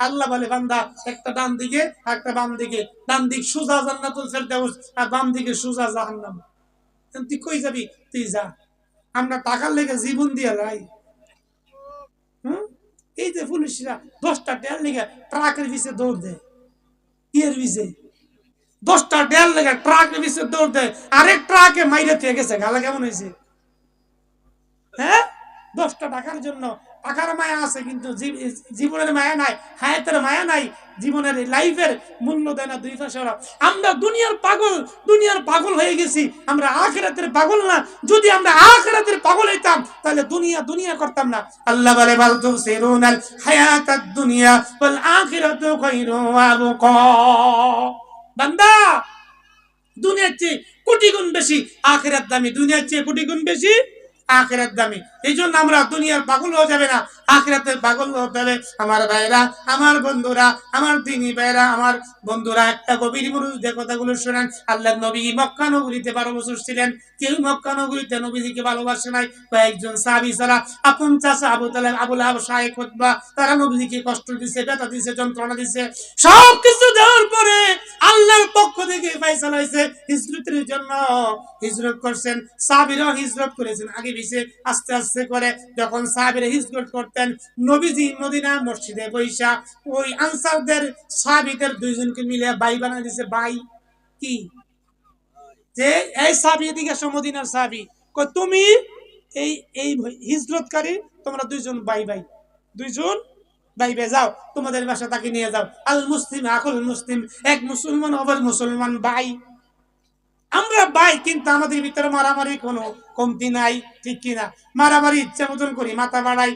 আল্লাহ বলে বান্দা একটা ডান দিকে একটা বাম দিকে, ডান দিক সোজা জান্নাতুল ফেরদাউস আর বাম দিকে সোজা জাহান্নাম। তুই কই যাবি? তুই যা। আমরা টাকার লেগে জীবন দিয়ে যাই। হম এই যে পুলিশরা 10টা টাকার লেগে ট্রাকের পিছে দৌড় দেয়, এর পিছে 10টা টাকার লেগে ট্রাকের পিছে দৌড় দেয়, আরেক ট্রাকে মাইরে থেকে গেছে। গালা কেমন হয়েছে? হ্যাঁ, 10টা টাকার জন্য। টাকার মায়া আছে কিন্তু জীবনের মায়া নাই, হায়াতের মায়া নাই, জীবনের লাইফের মূল্য দেয় না দুই পাশে ওরা। আমরা দুনিয়ার পাগল হয়ে গেছি, আমরা আখিরাতের পাগল না। যদি আমরা আখিরাতের পাগল হইতাম তাহলে দুনিয়া করতাম না। আল্লাহ বলে বাল তুসিরুনাল হায়াতাদ দুনিয়া ওয়াল আখিরাতু খায়রু ওয়া আবকা। বান্দা, দুনিয়ার চেয়ে কোটি গুণ বেশি আখিরাত দামি, দুনিয়ার চেয়ে কোটি গুণ বেশি আখিরাত দামি। এই জন্য আমরা দুনিয়ার পাগল হয়ে যাবে না, আখিরাতের পাগল হতে হবে। আমার ভাইরা, আমার বন্ধুরা, আমার দিনী ভাইরা, আমার বন্ধুরা, একটা গভীর মুরুদের কথাগুলো শোনেন। আল্লাহর নবী মক্কা নগরীতে 12 বছর ছিলেন। কেউ মক্কা নগরীতে নবীজিকে ভালোবাসে নাই, কয়েকজন সাহাবী ছাড়া। আপন চাচা আবু তালেব, আবুল আহাব, শায়েখ উতবা, তারা নবীজিকে কষ্ট দিছে, ব্যথা দিছে, যন্ত্রণা দিছে। সবকিছু দেওয়ার পরে আল্লাহর পক্ষ থেকে ফয়সালা হয়েছে হিজরতের জন্য। হিজরত করছেন সাহাবীরা, হিজরত করেছেন আগে পিছে আস্তে আস্তে করে। যখন সাহাবীরা হিজরত করতেন, নবীজি মদিনা মসজিদে বৈশা ওই আনসারদের সাহাবীদের দুইজনকে মিলে ভাই বানায় দিয়েছে। ভাই কি যে এই সাহাবী এদিকে আসো, মদিনার সাহাবী, কই তুমি এই এই হিজরতকারী, তোমরা দুইজন ভাই ভাই, দুইজন ভাই ভাই, যাও তোমাদের বাসা তাকে নিয়ে যাও। আল মুসলিম আকুল মুসলিম, এক মুসলমান অপর মুসলমান ভাই। আমরা ভাই, কিন্তু আমাদের ভিতরে মারামারি কোনো কমতি নাই, ঠিক কিনা? মারামারি ইচ্ছা মতন করি, মাথা বাড়াই,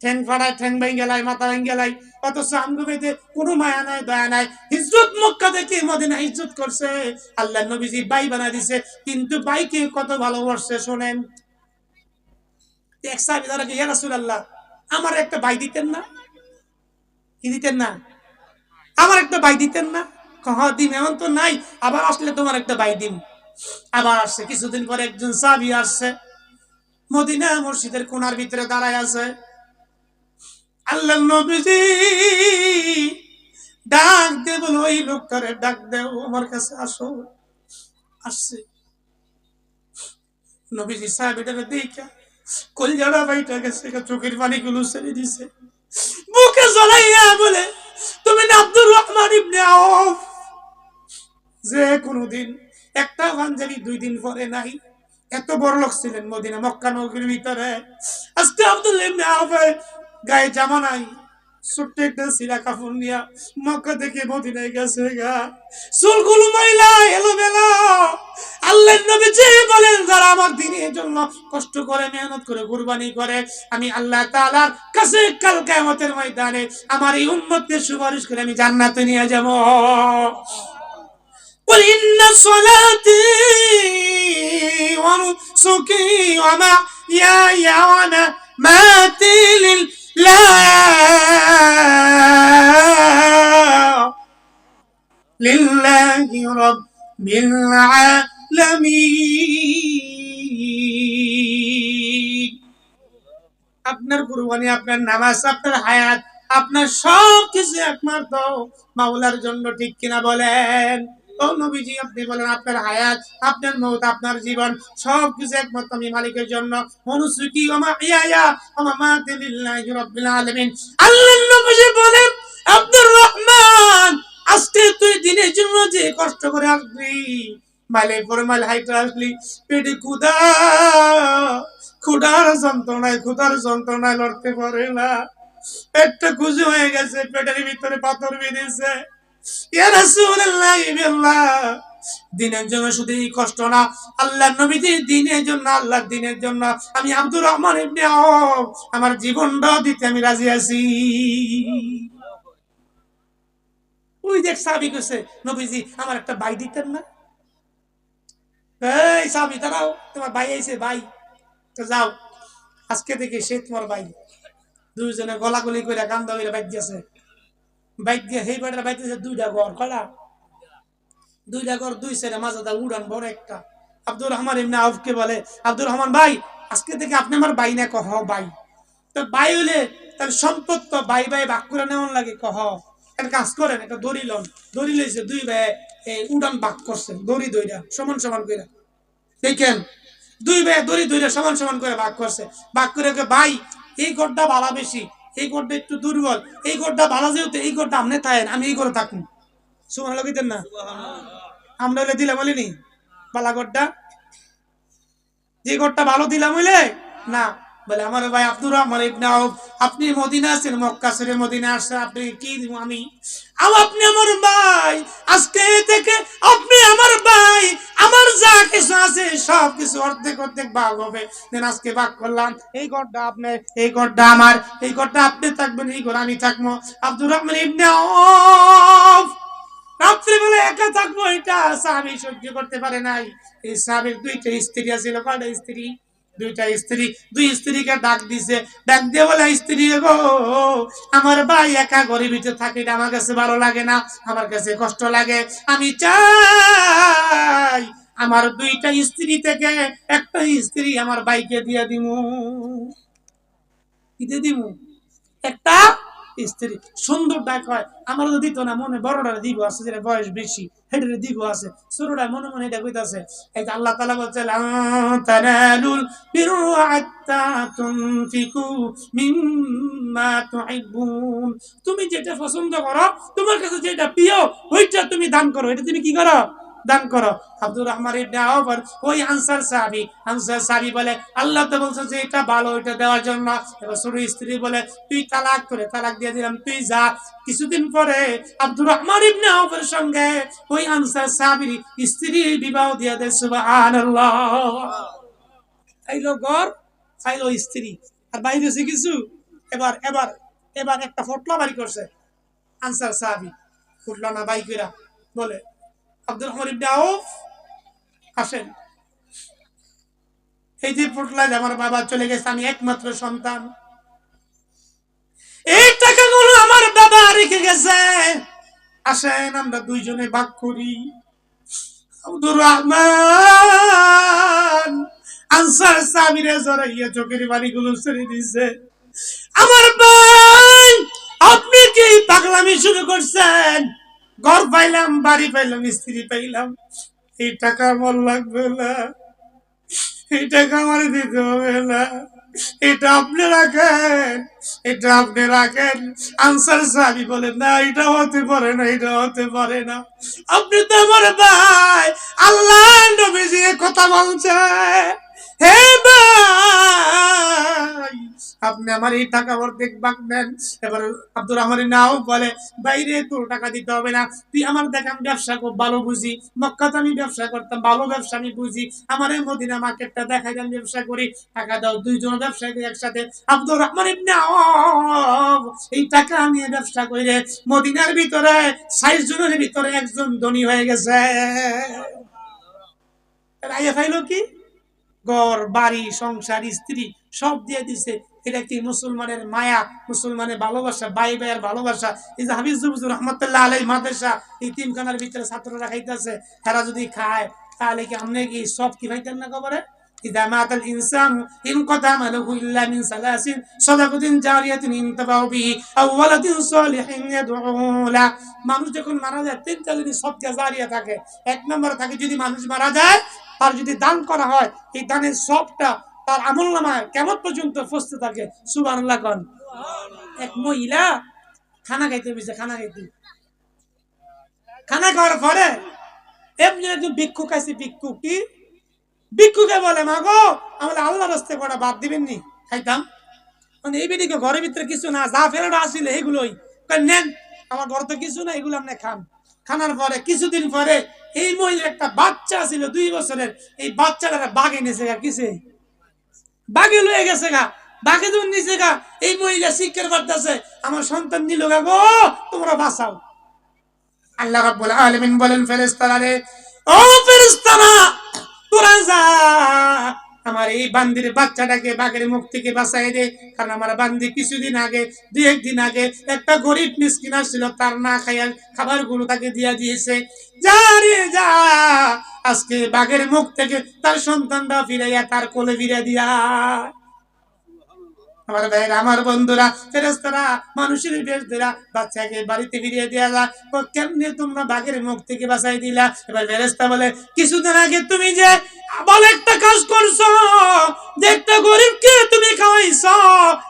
ঠ্যাং ফাড়াই, ঠ্যাং ভেঙে গেলাই, মাথা ভেঙে গেলাই, অথচ আমগুবেতে কোনো মায়া নাই, দয়া নাই। হিজরত মক্কা থেকে মদিনা হিজরত করছে, আল্লাহ নবীজি ভাই বানায় দিছে। কিন্তু ভাইকে কত ভালোবাসছে শোনেন। এক সাহাবী ধরে, ইয়া রাসূলুল্লাহ, আমার একটা ভাই দিতেন না? কি দিতেন না? আমার একটা ভাই দিতেন না? হ্যাঁ দিন, এমন তো নাই, আবার আসলে তোমার একটা ভাই দিন। আবার আসছে কিছুদিন পরে, একজন সাহাবী আসছে, মদিনা মসজিদের কোণার ভিতরে দাঁড়ায় আছে। আল্লাহর নবীজি ডাক দে, বলো ওই লোকটারে ডাক দেও, আমার কাছে আসো। আসছে নবীজি সাহাবীটারে দেখা কলজাটা বাইটা গেছে, চোখের পানিগুলো ছেড়ে দিছে, বুকে জ্বলাইয়া বলে, তুমি না আব্দুর রহমান ইবনে আউফ, যে কোনদিন একটা পাঞ্জাবি 2 দিন পরে নাই? এত বড় লোক ছিলেন মদিনা মক্কা নগরীর ভিতরে। আজকে আব্দুল্লাহ ইবনে আউফ গায়ে জামা নাই, ছোট্ট একটা সিরা কাপড় নিয়া মক্কা থেকে মদিনায় গেছে গা, চুলগুলো ময়লা এলোমেলো। আল্লাহর নবীজি বলেন, যারা আমার দ্বীনের জন্য কষ্ট করে, মেহনত করে, কুরবানি করে, আমি আল্লাহ তাআলার কাছে কাল কিয়ামতের ময়দানে আমার এই উম্মতকে সুপারিশ করে আমি জান্নাতে নিয়ে যাব। قل إن صلاتي ونسكي ومحياي ومماتي لله رب العالمين। আপনার কুরবানি, আপনার নামাজ, আপনার হায়াত, আপনার সব কিছু একমাত্র মাওলার জন্য, ঠিক কিনা বলেন? ও নবীজি, আপনি বলেন আপনার হায়াত, আপনার মওত, আপনার জীবন সবকিছু একমাত্র আমি মালিকের জন্য। অনুসুকি ওয়া মাহিয়ায়া ওয়া মামাতি লিল্লাহি রাব্বিল আলামিন। আল্লাহর নবীজি বলেন, আব্দুর রহমান, আজকে তুই দিনের জন্য যে কষ্ট করে আসলি, মাইলে পরে মাইল হাইটে আসলি, পেটে ক্ষুধার যন্ত্রণায় লড়তে পারে না, পেটটা কুঁজো হয়ে গেছে, পেটের ভিতরে পাথর বেঁধেছে। ইয়া রাসূলুল্লাহ, দিনের জন্য শুধু এই কষ্ট না, আল্লাহর নবীজি দিনের জন্য, আল্লাহর দিনের জন্য আমি আব্দুর রহমান ইবনে আউফ আমার জীবনটা দিতে আমি রাজি আছি। ওই যে সাহাবী কইছে, নবীজি আমার একটা ভাই দিতেন না? এই সাহাবী দাঁড়াও, তোমার ভাই আইছে, ভাই তো যাও, আজকে থেকে সে তোমার ভাই। দুইজনে গলাগলি করে কান্দা হইলে বাইক দিয়েছে, বাইক দিয়ে সেই বাড়ির বাইক দিয়েছে 2টা ঘর, কয়টা? 2টা ঘর, 2 সাইডে মাঝে উড়ান বড় একটা। আব্দুর রহমান ইবনে আউফকে বলে, আব্দুর রহমান ভাই, আজকে থেকে আপনি আমার ভাই না? কহ ভাই। তো ভাই হইলে তার সম্পদ তো ভাই ভাই ভাগ করে নেওয়ার লাগে কহ একটা কাজ করেন, একটা দড়ি লন, দড়ি লইছে দুই ভাই এই উড়ান ভাগ করছে, দড়ি দইরা সমান সমান করে দেখেন, দুই ভাই দড়ি দইরা সমান সমান করে ভাগ করছে, ভাগ করে ভাই এই গড়টা ভাড়া বেশি, এই গড়টা একটু দুর্বল, এই গড়টা ভাড়া যেহেতু এই গড়টা আপনি থাকেন, আমি এই করে থাকুন, সুমান লগিতেন না আমরা হলে দিলাম বলিনি বালা গড়টা, যে গড়টা ভালো দিলাম হইলে না, বলে আমার ভাই আব্দুর রহমান ইবনে আউফ, আপনি মদিনা আছেন, মক্কা ছেড়ে মদিনা আসছেন, আপনি কি দিব আমি, আপনি আমার ভাই, আজকে থেকে আপনি আমার ভাই, আমার যা কিছু আছে সব কিছু অর্ধেক অর্ধেক ভাগ হবে, দেন আজকে ভাগ করলাম, এই ঘরটা আপনার, এই ঘরটা আমার, এই ঘরটা আপনি থাকবেন, এই ঘর আমি থাকবো। আব্দুর রহমান ইবনে আউফ রাত্রিবেলা একা থাকবো, এটা সাহাবী সহ্য করতে পারে নাই। এই সাহাবীর দুইটা স্ত্রী ছিল, কয়টা স্ত্রী, দুইটা স্ত্রী, দুই স্ত্রীকে ডাক দিছে, ডাক দিয়ে বলে স্ত্রী গো, আমার ভাই একা ঘরের ভিতরে থাকে, এটা আমার কাছে ভালো লাগে না, আমার কাছে কষ্ট লাগে, আমি চাই আমার দুইটা স্ত্রী থেকে একটা স্ত্রী আমার ভাইকে দিয়ে দিমু, দিয়ে দিমু একটা স্ত্রী। সুন্দর ডাক হয়, আমার তো দিত না, মনে বড়টা দিব আছে, যেটা বয়স বেশি হেঁটে দিব আছে, ছোটটা মনে মনে এটা কইতাছে। এই যে আল্লাহ তাআলা বলছে লান তানালুল বিররা হাত্তা তুনফিকু মিম্মা তুহিব্বুন, তুমি যেটা পছন্দ করো, তোমার কাছে যেটা প্রিয় ওইটা তুমি দান করো, এটা তুমি কি করো, দান করো। আব্দুর রহমান ইবনে আউফ ওই আনসার সাহাবী বলে আল্লাহ তো বলছে যে এটা ভালো, এটা দেওয়ার জন্য। এবার ছোট স্ত্রী বলে তুই তালাক করে, তালাক দিয়ে দিলাম, তুই যা। কিছুদিন পরে আব্দুর রহমান ইবনে আউফের সঙ্গে ওই আনসার সাহাবীর স্ত্রী বিবাহ দিয়ে দেয়, সুবহানাল্লাহ। চাইলো ঘর, চাইলো স্ত্রী, আর বাইরে হচ্ছে কিছু। এবার এবার এবার একটা ফটলা বাড়ি করছে আনসার সাহাবী, ফুটলো না বাইকেরা, বলে আব্দুর রহমান ইবনে আউফ আসেন, এই যে ফুটলায় আমার বাবা চলে গেছে, আমি একমাত্র সন্তান, এই টাকাগুলো আমার বাবা রেখে গেছে, আসেন আমরা দুইজনে ভাগ করি। আব্দুর রহমান আনসার সাহাবীরে জড়াইয়া চোখের পানিগুলো ছেড়ে দিছে, আমার ভাই আপনি কি পাগলামি শুরু করছেন, ঘর পাইলাম, বাড়ি পাইলাম, স্ত্রী পাইলাম, এই টাকা আমার লাগবে না, এই টাকা আমার দিতে হবে না, এটা আপনি রাখেন, এটা আপনি রাখেন। আনসার সাহাবী বলেন না, এটা হতে পারে না, এটা হতে পারে না, আপনি তো আমার ভাই, আল্লাহ নবীজি কথা বলছে, হে ভাই আপনি আমার এই টাকা অর্ধেক ভাগ নেন। এবার আব্দুর রহমান নাও বলে বাইরে তোর টাকা দিতে হবে না, তুই আমার দেখ আমি ব্যবসা খুব ভালো বুঝি, মক্কাতে আমি ব্যবসা করতাম, ভালো ব্যবসা আমি বুঝি, আমার এই মদিনা মার্কেটটা দেখাই আমি ব্যবসা করি, টাকা দাও, দুইজন ব্যবসা করি একসাথে। আব্দুর রহমান ইবনে আউফ এই টাকা নিয়ে ব্যবসা করে মদিনার ভিতরে ৬০ জনের ভিতরে একজন ধনী হয়ে গেছে। রাইয়া খাইলো কি, ঘর বাড়ি সংসার স্ত্রী সব দিয়ে দিছে। এটা কি মুসলমানের মায়া, মুসলমানের ভালোবাসা, ভাই ভাইয়ের ভালোবাসা। এই যে হাফিজুর রহমতুল্লাহ আলাইহি মাদ্রাসা এই তিনখানার ভিতরে ছাত্ররা খাইতেছে, এরা যদি খায় তাহলে কি আপনি কি সব কি ভাইতেন না কবরে। إذا مات الإنسان انقطع عمله إلا من ثلاث صدقة جارية ينتفع به أو ولد صالح يدعو له। মানুষ যখন মারা যায় তিনটা যদি সদকা জারিয়া থাকে, এক নম্বর থাকে যদি মানুষ মারা যায় আর যদি দান করা হয়, এই দানের সবটা তার আমলনামায় কিয়ামত পর্যন্ত পৌঁছতে থাকে, সুবহানাল্লাহ কোন। এক মহিলা খানা খাইতে বসে, খানা খাওয়ার পরে এমনি একজন ভিক্ষুক আছে, ভিক্ষুকে বলে মা গো আমার আল্লাহর রাস্তায় কটা বাদ দিবেন নি, খাইতাম। মানে এই বেদিকে ঘরের ভিতরে কিছু না, যা ফেরাটা আসলে এগুলোই নেন, আমার ঘরে তো কিছু না, এগুলো আপনি খান। খানার পরে কিছুদিন পরে এই মহিলার একটা বাচ্চা ছিল 2 বছরের, এই বাচ্চাটা বাঘে নিয়েছে গা, কিসে বাঘে লয়ে গেছে গা, বাঘে যখন নিচে গা, এই মহিলা শিক্ষার করতেছে আমার সন্তান নিল গা গো, তোমরা বাঁচাও। আল্লাহ রাব্বুল আলামিন বলেন ফেরেশতারা রে, ও ফেরেশতারা তোরা যা আমার এই বান্দির বাচ্চাটাকে বাঘের মুখ থেকে বাঁচাই দে, কারণ আমার বান্দি কিছুদিন আগে 2-1 দিন আগে একটা গরিব মিসকিন আসছিল, তার না খাইয়া খাবারগুলো তাকে দিয়া দিয়েছে, যা রে যা আজকে বাঘের মুখ থেকে তার সন্তানটা ফিরাইয়া তার কোলে ফিরে দিয়া। আমার ভাইয়েরা, আমার বন্ধুরা, ফেরেশতারা মানুষের বেশ ধরা বাচ্চাকে বাড়িতে ফিরিয়ে দেওয়া যায়। ও কেমনে তোমরা বাঘের মুখ থেকে বাঁচাই দিলা? এবার ফেরেশতা বলে, কিছুদিন আগে তুমি যে ভালো একটা কাজ করছো, যে একটা গরিবকে তুমি খাওয়াইছো,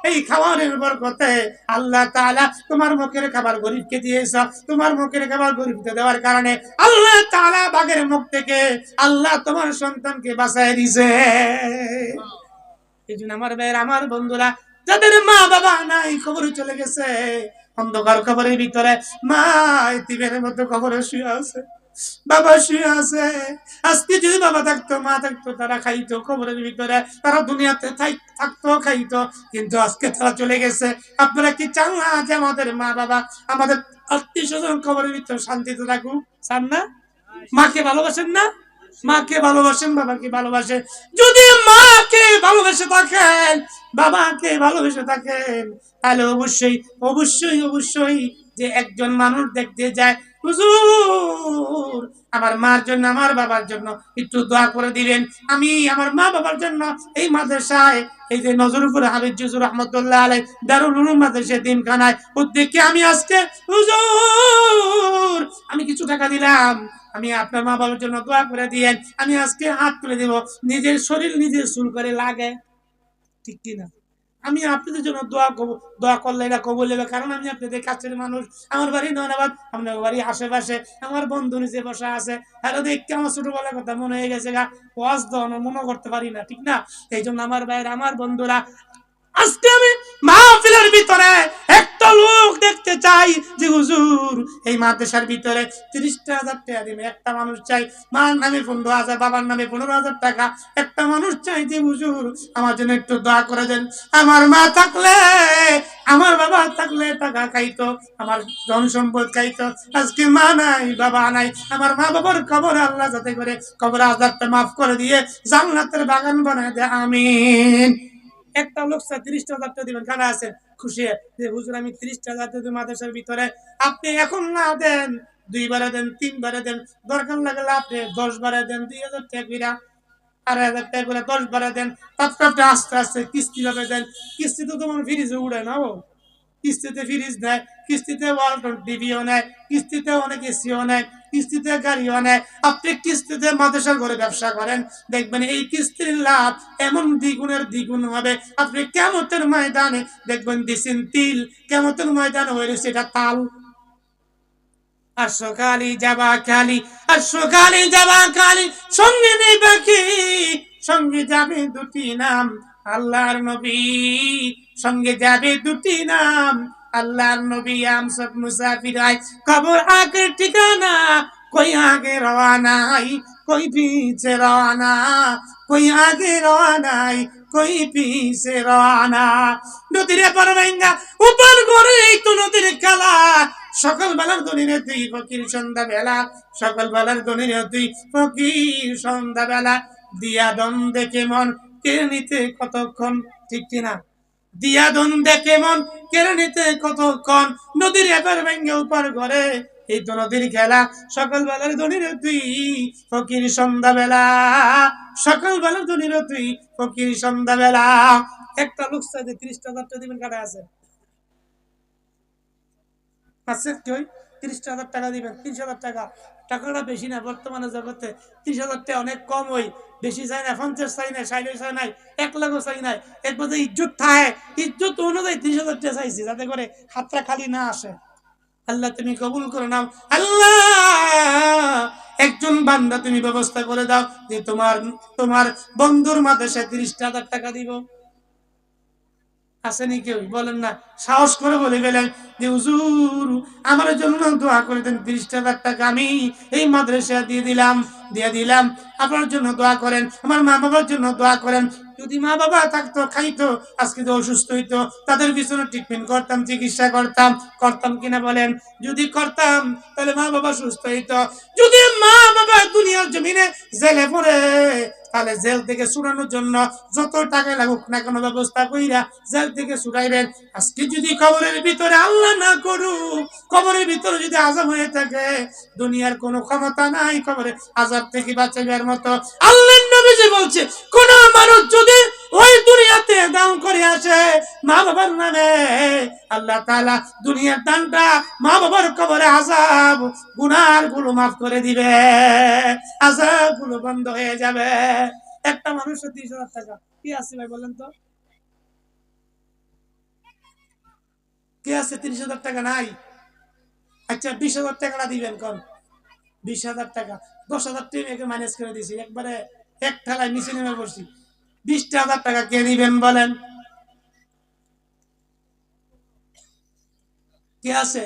এই খাবারের বরকতে আল্লাহ তাআলা তোমার মুখের খাবার গরিবকে দিয়েছো। তোমার মুখের খাবার গরিবকে দেওয়ার কারণে আল্লাহ তাআলা বাঘের মুখ থেকে আল্লাহ তোমার সন্তানকে বাঁচাই দিয়েছে। এই জন্য আমার ভাইয়ের, আমার বন্ধুরা, যাদের মা বাবা নাই, কবরে চলে গেছে, অন্ধকার কবরের ভিতরে মা এতিমের মতো কবরে শুয়ে আছে, বাবা শুয়ে আছে। আজকে যদি বাবা থাকতো, মা থাকতো, তারা খাইতো কবরের ভিতরে, তারা দুনিয়াতে থাকতো, খাইতো, কিন্তু আজকে তারা চলে গেছে। আপনারা কি চান না যে আমাদের মা বাবা, আমাদের আত্মীয় স্বজন কবরের ভিতরে শান্তিতে থাকুক? চান না? মাকে ভালোবাসেন না? মাকে ভালোবাসেন, বাবাকে ভালোবাসেন। যদি মাকে ভালোবেসে থাকেন, বাবাকে ভালোবেসে থাকেন, তাহলে অবশ্যই অবশ্যই অবশ্যই যে একজন মানুষ দেখতে যায়, হুজুর আমার মার জন্য, আমার বাবার জন্য একটু দোয়া করে দিবেন। আমি আমার মা বাবার জন্য এই মাদ্রাসায়, এই যে নজরুল হাবিব জুজুর রহমতুল্লাহ আলাইহি দারুল উলুম মাদ্রাসা দিনখানায় উদ্যোগে আমি আজকে, হুজুর আমি কিছু টাকা দিলাম, আমি আপনার মা বাবার জন্য দোয়া করে দিয়েন। আমি আজকে হাত তুলে দেব, নিজের শরীর নিজের চুল করে লাগে, ঠিক কিনা? আমি আপনাদের জন্য দোয়া করলে এটা কবুল হবে, কারণ আমি আপনাদের কাছের মানুষ। আমার বাড়ি নয়নাবাদ, আপনার বাড়ি আশেপাশে, আমার বন্ধু নিচে বসা আছে, আর দেখতে আমার ছোটবেলার কথা মনে হয়ে গেছে, গা ওয়াজ দেওয়ানো মনে করতে পারি না, ঠিক না? এই জন্য আমার ভাইয়ের, আমার বন্ধুরা, আজকে আমি মাহফিলের ভিতরে একটা লোক দেখতে চাই যে হুজুর এই মাদ্রাসার ভিতরে 30,000 টাকা দিবে। একটা মানুষ চাই, মার নামে 15,000, বাবার নামে 15,000 টাকা। একটা মানুষ চাই যে হুজুর আমার জন্য একটু দোয়া করে দেন। আমার মা থাকলে, আমার বাবা থাকলে টাকা খাইতো, আমার ধন সম্পদ খাইতো। আজকে মা নাই, বাবা নাই, আমার মা বাবার কবর আল্লাহ যাতে করে কবর আযাবটা মাফ করে দিয়ে জান্নাতের বাগান বানায় দেয়, আমিন। একটা লোক 30,000 টাকা দিবেন, কারা আছেন খুশি যে হুজুর আমি 30,000 টাকা মাদ্রাসার ভিতরে, আপনি এখন না দেন, 2 বারে দেন, 3 বারে দেন, দরকার লাগলে আপনি 10 বারে দেন, 2,000 টাকা করে, 2,500 টাকা করে 10 বারে দেন, তারপরে আস্তে আস্তে কিস্তি ভাবে দেন। কিস্তি তো তোমার ফ্রিজে উড়ে না, ও কিস্তিতে ফ্রিজ নেয়, কিস্তিতে ওয়ালটন টিভিও নেয়, কিস্তিতে অনেক এসিও নেয়, কিস্তিতে গাড়িও নেয়। আপনি কিস্তিতে মাদ্রাসার ঘরে ব্যবসা করেন, দেখবেন এই কিস্তির লাভ এমন দ্বিগুণের দ্বিগুণ হবে। আপনি কিয়ামতের ময়দানে দেখবেন দিছেন তিল, কিয়ামতের ময়দানে হয়ে সেটা তাল। আর সকালে যাবা খালি, আর সকালে যাবা খালি, সঙ্গে নেই বাকি, সঙ্গে যাবে দুটি নাম আল্লাহর নবী, সঙ্গে যাবে দুটি নাম আল্লাহর নবী। আম সব মুসাফির আয়, কবর আগের ঠিকানা, कोई आगे रवाना है कोई पीछे रवाना, कोई आगे रवाना है कोई पीछे रवाना। নদীর পার ভাঙ্গা উপর করে এই তো নদীর খেলা, সকাল বেলার দনিরে তুই ফকির সন্ধ্যা বেলা, সকাল বেলার দনিরে তুই ফকির সন্ধ্যা বেলা। দিয়া দন দেখে মন কেড়ে নিতে কতক্ষণ, ঠিক কিনা? দিয়া দন দেখে মন কেড়ে নিতে কতক্ষণ, নদীর এপার ভেঙ্গে উপার ঘরে এই তো নদীর খেলা। সকাল বেলার দনিরে তুই ফকির সন্ধ্যা বেলা, সকাল বেলার দনিরে তুই ফকির সন্ধ্যা বেলা। একটা লোক চাইতে 30,000 টাকা দিবেন, কাটা আছে? আছে কেউ? 30,000 টাকা দিবেন, 30,000 টাকা, টাকাটা বেশি না বর্তমানে জগতে। 30,000 টাকা অনেক কম, ওই বেশি চাই না, 50 চাই না, 60 চাই নাই, 1 লাখও চাই নাই। এরপর ইজ্জত থাকে, ইজ্জত অনুযায়ী 30,000 টাকা চাইছি, যাতে করে হাতটা খালি না আসে। আল্লাহ তুমি কবুল করে নাও। আল্লাহ একজন বান্দা তুমি ব্যবস্থা করে দাও যে তোমার তোমার বন্ধুর মাদ্রাসায় 30,000 টাকা দিব। আসেনি কেউ? বলেন না, সাহস করে বলে গেলেন যে হুজুর আমার জন্য দোয়া করে দেন, 30,000 টাকা আমি এই মাদ্রাসায় দিয়ে দিলাম, আপনার জন্য দোয়া করেন, আমার মা বাবার জন্য দোয়া করেন। যদি মা বাবা থাকতো, খাইতো, আজকে তো অসুস্থ হইতো, তাদের পিছনে ট্রিটমেন্ট করতাম, চিকিৎসা করতাম কিনা বলেন? যদি করতাম তাহলে মা বাবা সুস্থ হইতো। যদি মা বাবা দুনিয়ার জমিনে জেলে পড়ে, তাহলে জেল থেকে ছুটানোর জন্য যত টাকা লাগুক না কোনো ব্যবস্থা কইরা জেল থেকে ছুটাইবেন। আজকে যদি কবরের ভিতরে, আল্লাহ না করুক, কবরের ভিতরে যদি আযাব হয়ে থাকে, দুনিয়ার কোনো ক্ষমতা নাই কবরে আযাব থেকে বাঁচাবার মতো। আল্লাহ নবীজি বলছে কোন মানুষ যদি ওই দুনিয়াতে দান করে আসে মা বাবার নামে, আল্লাহ তাআলা দুনিয়ার দানটা মা বাবার কবরে আযাব গুনার গুলো মাফ করে দিবে, আযাব গুলো বন্ধ হয়ে যাবে। একটা মানুষের 30,000 টাকা কি আছে ভাই বলেন তো? কি আছে? 30,000 টাকা নাই? আচ্ছা 20,000 টাকাটা দিবেন কোন? 20,000 টাকা 10,000 টাকা ম্যানেজ করে দিছি, একবারে এক ঠেলায় নিচে নেমে পড়ছি। 20,000 টাকা কে দিবেন বলেন? কে আছে?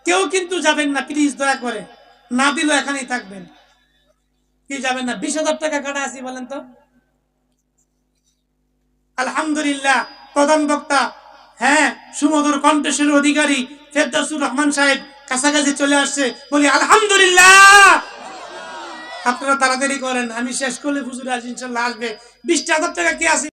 কেউ কিন্তু যাবেন না প্লিজ, দয়া করে। না দিলেও এখানেই থাকবেন। কি যাবেন না? 20,000 টাকা কাটা আছি বলেন তো? আলহামদুলিল্লাহ, প্রধান বক্তা, হ্যাঁ, সুমধুর কণ্ঠস্বর অধিকারী ফেরদৌসুর রহমান সাহেব কাছাকাছি চলে আসছে, বলি আলহামদুলিল্লাহ। আপনারা তাড়াতাড়ি করেন, আমি শেষ করলে হুজুর আজ ইনশাল্লাহ আসবে। 20,000 টাকা কে আছে?